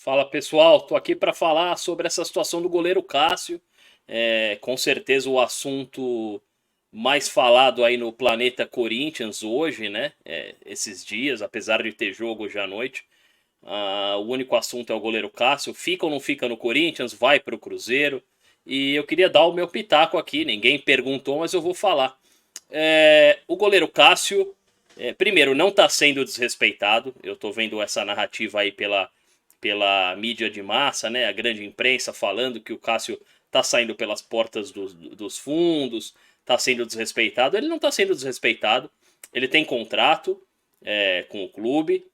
Fala pessoal, tô aqui para falar sobre essa situação do goleiro Cássio. Com certeza o assunto mais falado aí no planeta Corinthians hoje, né? Esses dias, apesar de ter jogo hoje à noite. O único assunto é o goleiro Cássio. Fica ou não fica no Corinthians? Vai para o Cruzeiro? E eu queria dar o meu pitaco aqui. Ninguém perguntou, mas eu vou falar. O goleiro Cássio, primeiro, não está sendo desrespeitado. Eu estou vendo essa narrativa aí pela mídia de massa, né? A grande imprensa falando que o Cássio está saindo pelas portas dos fundos, está sendo desrespeitado. Ele não está sendo desrespeitado. Ele tem contrato com o clube.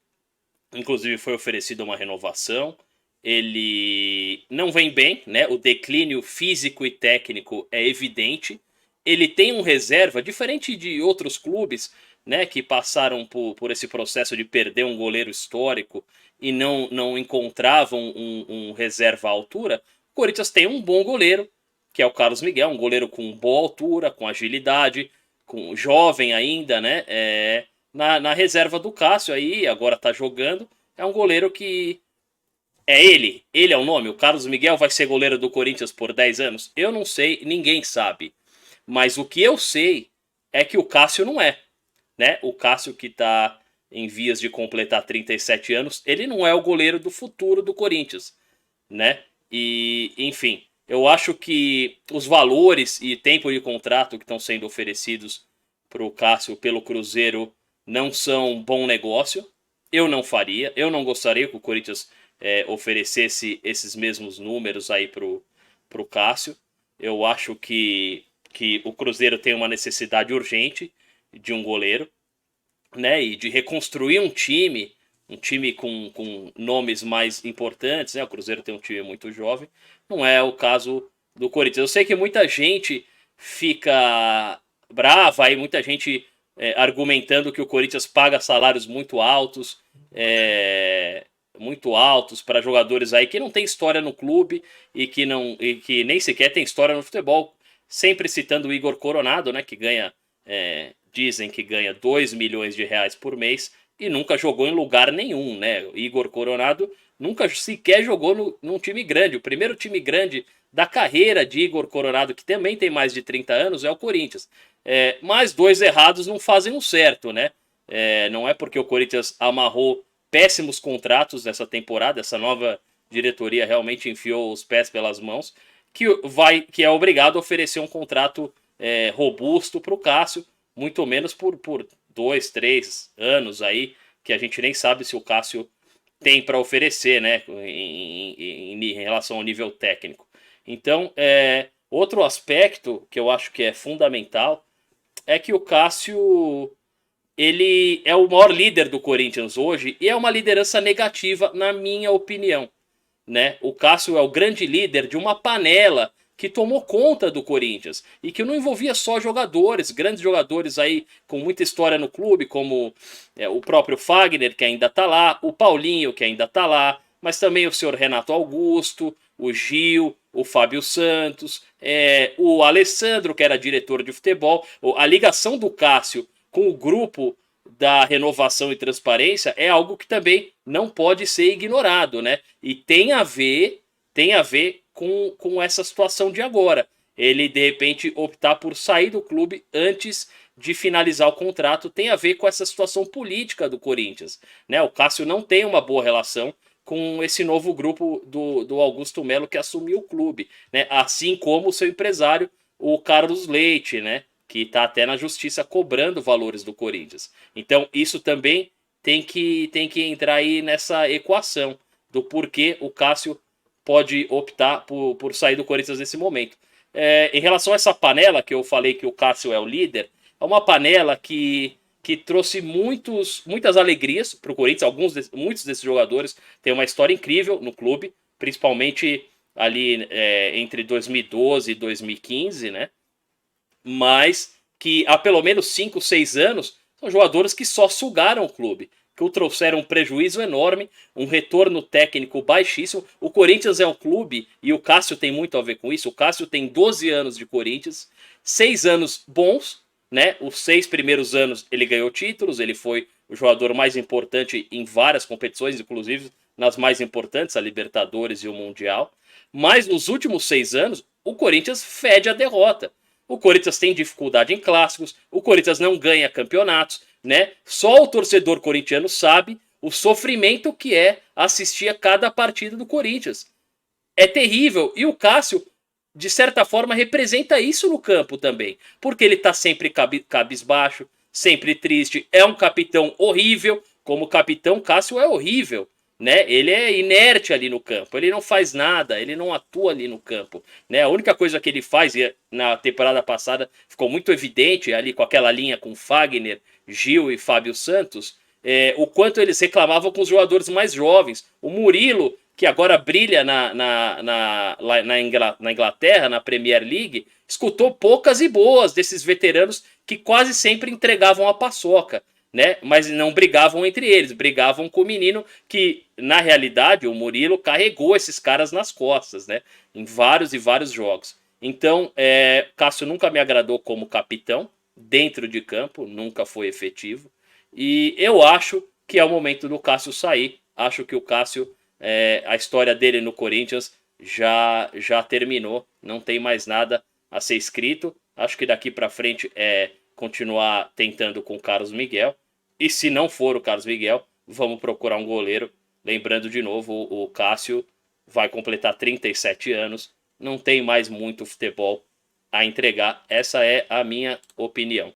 Inclusive foi oferecida uma renovação. Ele não vem bem, né? O declínio físico e técnico é evidente. Ele tem um reserva, diferente de outros clubes, né, que passaram por esse processo de perder um goleiro histórico e não encontravam um reserva à altura. O Corinthians tem um bom goleiro, que é o Carlos Miguel, um goleiro com boa altura, com agilidade, com jovem ainda, né? Na reserva do Cássio aí, agora tá jogando. É um goleiro que. É ele. Ele é o nome. O Carlos Miguel vai ser goleiro do Corinthians por 10 anos? Eu não sei, ninguém sabe. Mas o que eu sei é que o Cássio não é. Né? O Cássio que tá em vias de completar 37 anos, ele não é o goleiro do futuro do Corinthians. Né? E, enfim, eu acho que os valores e tempo de contrato que estão sendo oferecidos para o Cássio pelo Cruzeiro não são um bom negócio. Eu não faria, eu não gostaria que o Corinthians oferecesse esses mesmos números aí pro Cássio. Eu acho que o Cruzeiro tem uma necessidade urgente de um goleiro, né? E de reconstruir um time com nomes mais importantes, né? O Cruzeiro tem um time muito jovem, não é o caso do Corinthians. Eu sei que muita gente fica brava aí, muita gente argumentando que o Corinthians paga salários muito altos para jogadores aí que não tem história no clube e que nem sequer tem história no futebol. Sempre citando o Igor Coronado, né, que ganha dizem que ganha 2 milhões de reais por mês e nunca jogou em lugar nenhum, né? O Igor Coronado nunca sequer jogou num time grande. O primeiro time grande da carreira de Igor Coronado, que também tem mais de 30 anos, é o Corinthians. Mas dois errados não fazem um certo, né? Não é porque o Corinthians amarrou péssimos contratos nessa temporada, essa nova diretoria realmente enfiou os pés pelas mãos, que é obrigado a oferecer um contrato robusto para o Cássio, muito menos por 2, 3 anos aí, que a gente nem sabe se o Cássio tem para oferecer, né, em relação ao nível técnico. Então, outro aspecto que eu acho que é fundamental é que o Cássio ele é o maior líder do Corinthians hoje e é uma liderança negativa, na minha opinião. Né? O Cássio é o grande líder de uma panela que tomou conta do Corinthians e que não envolvia só jogadores, grandes jogadores aí com muita história no clube, como o próprio Fagner, que ainda tá lá, o Paulinho, que ainda tá lá, mas também o senhor Renato Augusto, o Gil, o Fábio Santos, o Alessandro, que era diretor de futebol. A ligação do Cássio com o grupo da renovação e transparência é algo que também não pode ser ignorado, né? E tem a ver com essa situação de agora. Ele, de repente, optar por sair do clube antes de finalizar o contrato tem a ver com essa situação política do Corinthians. Né? O Cássio não tem uma boa relação com esse novo grupo do Augusto Melo que assumiu o clube. Né? Assim como o seu empresário, o Carlos Leite, né? Que está até na justiça cobrando valores do Corinthians. Então, isso também tem que entrar aí nessa equação do porquê o Cássio pode optar por sair do Corinthians nesse momento. Em relação a essa panela que eu falei que o Cássio é o líder, é uma panela que trouxe muitas alegrias para o Corinthians. Muitos desses jogadores têm uma história incrível no clube, principalmente ali entre 2012 e 2015, né? Mas que há pelo menos 5, 6 anos são jogadores que só sugaram o clube, que o trouxeram um prejuízo enorme, um retorno técnico baixíssimo. O Corinthians é um clube, e o Cássio tem muito a ver com isso, o Cássio tem 12 anos de Corinthians, 6 anos bons, né? Os 6 primeiros anos ele ganhou títulos, ele foi o jogador mais importante em várias competições, inclusive nas mais importantes, a Libertadores e o Mundial. Mas nos últimos 6 anos, o Corinthians fede a derrota. O Corinthians tem dificuldade em clássicos, o Corinthians não ganha campeonatos, né? Só o torcedor corintiano sabe o sofrimento que é assistir a cada partida do Corinthians. É terrível. E o Cássio, de certa forma, representa isso no campo também. Porque ele tá sempre cabisbaixo, sempre triste. É um capitão horrível, como o capitão Cássio é horrível. Né? Ele é inerte ali no campo, ele não faz nada, ele não atua ali no campo. Né? A única coisa que ele faz, e na temporada passada ficou muito evidente ali com aquela linha com Fagner, Gil e Fábio Santos, o quanto eles reclamavam com os jogadores mais jovens. O Murilo, que agora brilha na Inglaterra, na Premier League, escutou poucas e boas desses veteranos que quase sempre entregavam a paçoca. Né? Mas não brigavam entre eles, brigavam com o menino que, na realidade, o Murilo carregou esses caras nas costas, né? Em vários e vários jogos. Então, Cássio nunca me agradou como capitão, dentro de campo, nunca foi efetivo. E eu acho que é o momento do Cássio sair. Acho que o Cássio, a história dele no Corinthians já terminou, não tem mais nada a ser escrito. Acho que daqui para frente é continuar tentando com o Carlos Miguel. E se não for o Carlos Miguel, vamos procurar um goleiro. Lembrando de novo, o Cássio vai completar 37 anos, não tem mais muito futebol a entregar. Essa é a minha opinião.